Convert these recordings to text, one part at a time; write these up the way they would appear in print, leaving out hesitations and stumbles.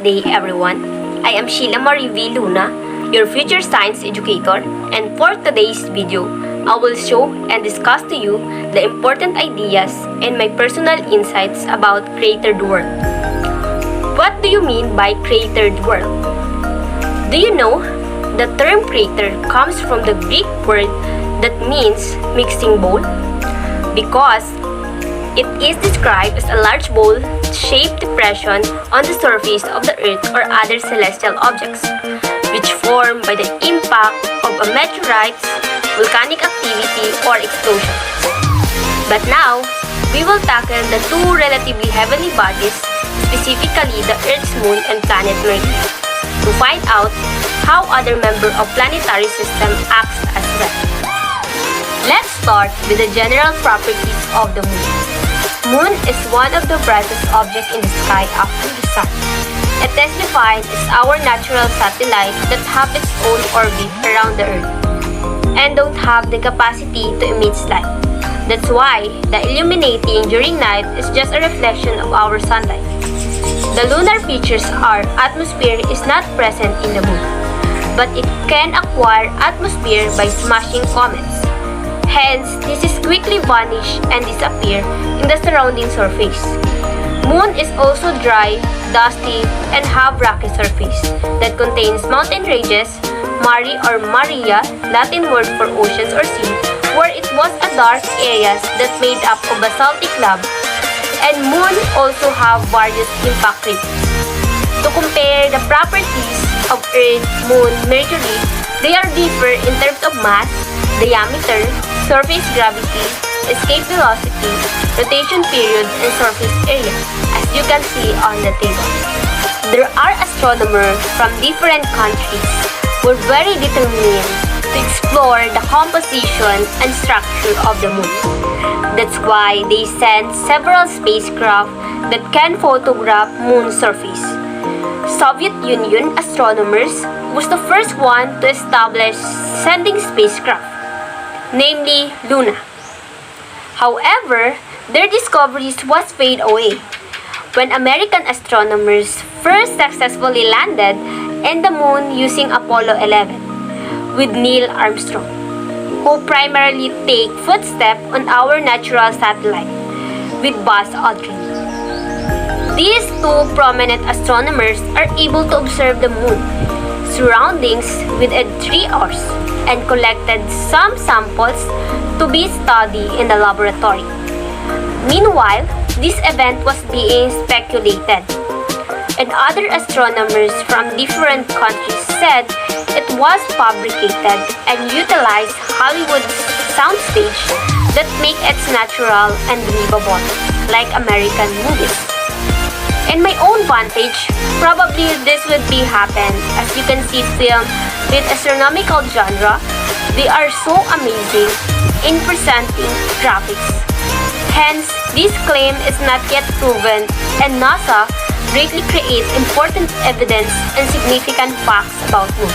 day, everyone. I am Sheila Marie V. Luna, your future science educator, and for today's video, I will show and discuss to you the important ideas and my personal insights about Cratered World. What do you mean by Cratered World? Do you know the term crater comes from the Greek word that means mixing bowl? Because it is described as a large bowl-shaped depression on the surface of the Earth or other celestial objects, which form by the impact of a meteorite's volcanic activity or explosion. But now, we will tackle the two relatively heavenly bodies, specifically the Earth's moon and planet Mercury, to find out how other member of planetary system acts as well. Let's start with the general properties of the moon. Moon is one of the brightest objects in the sky after the sun. It is defined as our natural satellite that have its own orbit around the Earth and don't have the capacity to emit light. That's why the illuminating during night is just a reflection of our sunlight. The lunar features our atmosphere is not present in the moon, but it can acquire atmosphere by smashing comets. Hence, this is quickly vanish and disappear in the surrounding surface. Moon is also dry, dusty, and have rocky surface that contains mountain ranges, mare or maria, Latin word for oceans or sea, where it was a dark areas that made up of basaltic lava. And Moon also have various impact craters. To compare the properties of Earth, Moon, Mercury, they are differ in terms of mass, diameter, surface gravity, escape velocity, rotation period, and surface area, as you can see on the table. There are astronomers from different countries who are very determined to explore the composition and structure of the moon. That's why they sent several spacecraft that can photograph moon surface. Soviet Union astronomers was the first one to establish sending spacecraft, namely Luna. However, their discoveries was fade away when American astronomers first successfully landed in the moon using Apollo 11 with Neil Armstrong, who primarily take footsteps on our natural satellite with Buzz Aldrin. These two prominent astronomers are able to observe the moon surroundings within 3 hours and collected some samples to be studied in the laboratory. Meanwhile, this event was being speculated, and other astronomers from different countries said it was fabricated and utilized Hollywood's soundstage that make it natural and believable, like American movies. In my own vantage, probably this would be happen as you can see film with astronomical genre. They are so amazing in presenting graphics. Hence, this claim is not yet proven, and NASA greatly create important evidence and significant facts about moon.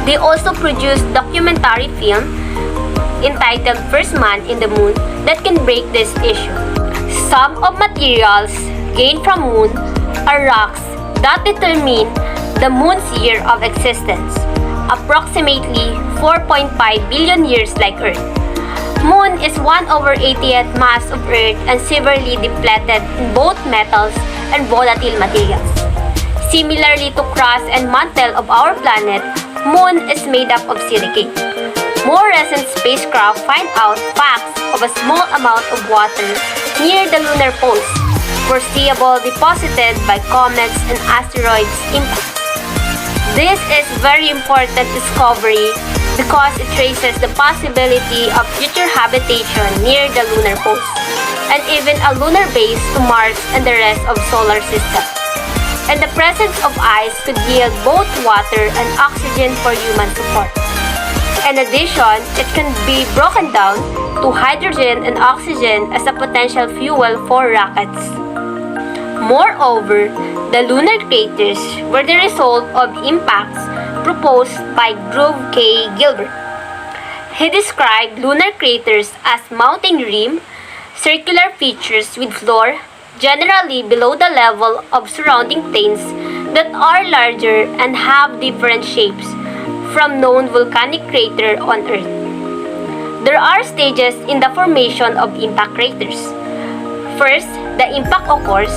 They also produce documentary film entitled First Man in the Moon that can break this issue. Some of materials gained from moon are rocks that determine the moon's year of existence, approximately 4.5 billion years like Earth. Moon is 1/80th mass of Earth and severely depleted in both metals and volatile materials. Similarly to crust and mantle of our planet, Moon is made up of silicate. More recent spacecraft find out facts of a small amount of water near the lunar poles, foreseeable deposited by comets and asteroids impacts. This is very important discovery because it traces the possibility of future habitation near the lunar poles, and even a lunar base to Mars and the rest of solar system. And the presence of ice could yield both water and oxygen for human support. In addition, it can be broken down to hydrogen and oxygen as a potential fuel for rockets. Moreover, the lunar craters were the result of impacts proposed by Groove K. Gilbert. He described lunar craters as mountain rim, circular features with floor, generally below the level of surrounding plains that are larger and have different shapes from known volcanic craters on Earth. There are stages in the formation of impact craters. First, the impact occurs.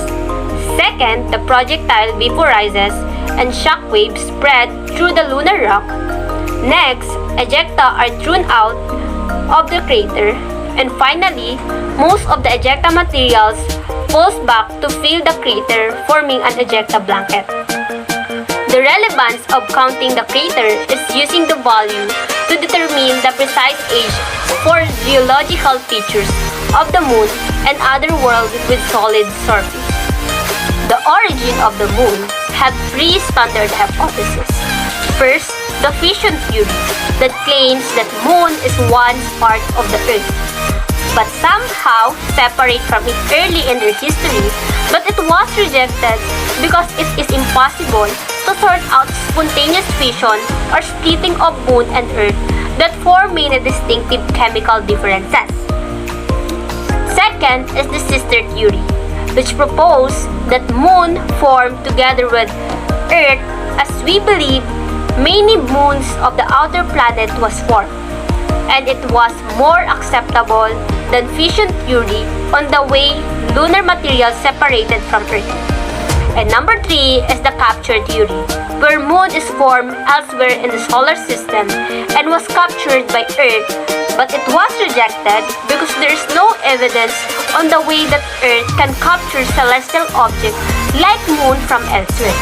Second, the projectile vaporizes and shock waves spread through the lunar rock. Next, ejecta are thrown out of the crater. And finally, most of the ejecta materials falls back to fill the crater, forming an ejecta blanket. The relevance of counting the crater is using the value to determine the precise age for geological features of the moon and other worlds with solid surface. The origin of the moon have three standard hypotheses. First, the fission theory that claims that moon is once part of the Earth, but somehow separate from it early in their history, but it was rejected because it is impossible to sort out spontaneous fission or splitting of moon and Earth that form many distinctive chemical differences. Second is the sister theory, which proposed that moon formed together with Earth as we believe many moons of the outer planet was formed, and it was more acceptable than fission theory on the way lunar material separated from Earth. And number 3 is the capture theory, where moon is formed elsewhere in the solar system and was captured by Earth, but it was rejected because there is no evidence on the way that Earth can capture celestial objects like moon from elsewhere.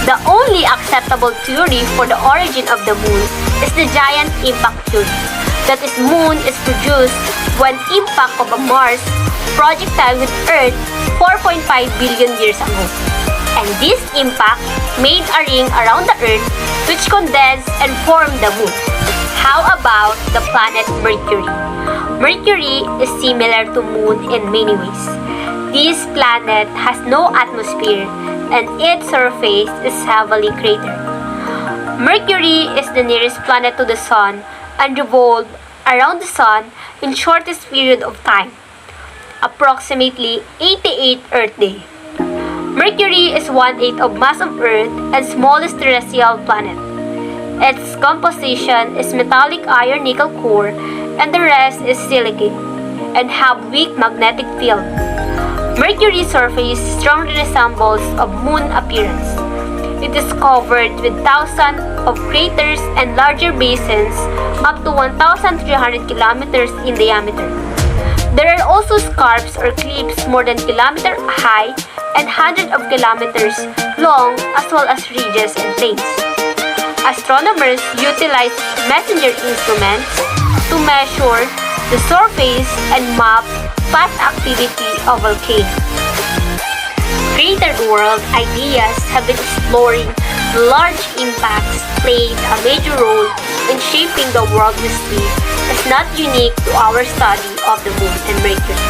The only acceptable theory for the origin of the moon is the giant impact theory. That is, moon is produced when impact of a Mars projectile with Earth 4.5 billion years ago. And this impact made a ring around the Earth which condensed and formed the moon. How about the planet Mercury? Mercury is similar to moon in many ways. This planet has no atmosphere and its surface is heavily cratered. Mercury is the nearest planet to the Sun and revolves around the Sun in shortest period of time, approximately 88 Earth days. Mercury is 1/8 of mass of Earth and smallest terrestrial planet. Its composition is metallic iron nickel core and the rest is silicate and have weak magnetic field. Mercury's surface strongly resembles a moon appearance. It is covered with thousands of craters and larger basins up to 1,300 kilometers in diameter. There are also scarps or cliffs more than kilometer high and hundreds of kilometers long, as well as ridges and plains. Astronomers utilize messenger instruments to measure the surface and map past activity of volcanoes. Cratered World ideas have been exploring the large impacts played a major role in shaping the world we see is not unique to our study of the moon and Mercury.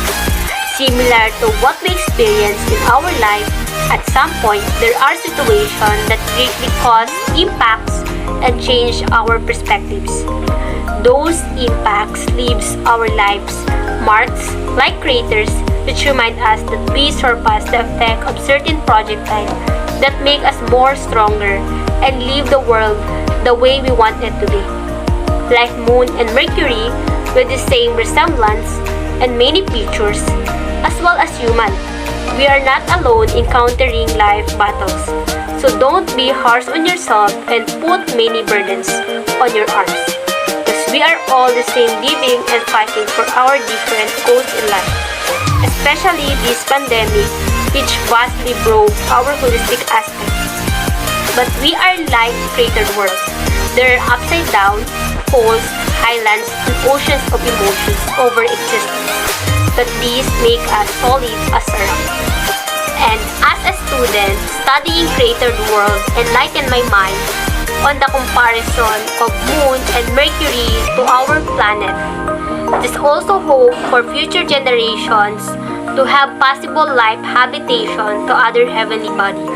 Similar to what we experience in our life, at some point there are situations that greatly cause impacts and change our perspectives. Those impacts leaves our lives marks like craters, which remind us that we surpass the effect of certain projectiles that make us more stronger and leave the world the way we want it to be. Like moon and Mercury, with the same resemblance and many features, as well as human, we are not alone encountering life battles. So don't be harsh on yourself and put many burdens on your arms. Because we are all the same, living and fighting for our different goals in life. Especially this pandemic, which vastly broke our holistic aspect. But we are like Cratered World. There are upside down, poles, highlands, and oceans of emotions over existence. But these make us solid as a rock. And as a student, studying Cratered World enlightened my mind on the comparison of Moon and Mercury to our planet. It is also hope for future generations to have possible life habitation to other heavenly bodies.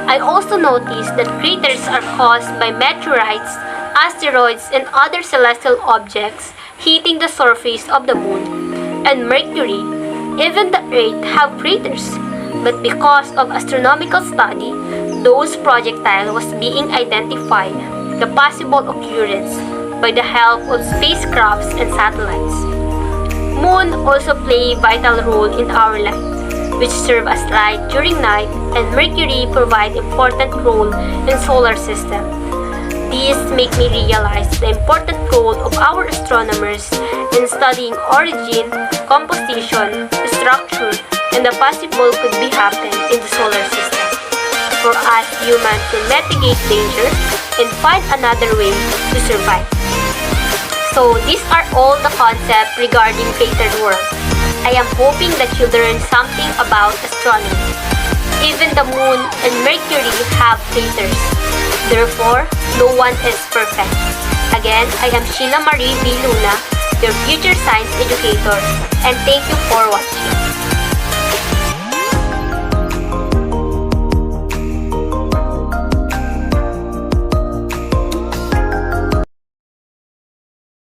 I also noticed that craters are caused by meteorites, asteroids, and other celestial objects hitting the surface of the Moon and Mercury, even the Earth have craters. But because of astronomical study, those projectile was being identified, the possible occurrence, by the help of spacecrafts and satellites. Moon also play a vital role in our life, which serve as light during night, and Mercury provide important role in solar system. These make me realize the important role of our astronomers in studying origin, composition, structure, and the possible could be happen in the solar system. For us humans to mitigate danger and find another way to survive. So these are all the concepts regarding Cratered World. I am hoping that you learned something about astronomy. Even the moon and Mercury have craters. Therefore, no one is perfect. Again, I am Sheila Marie V. Luna, your future science educator, and thank you for watching.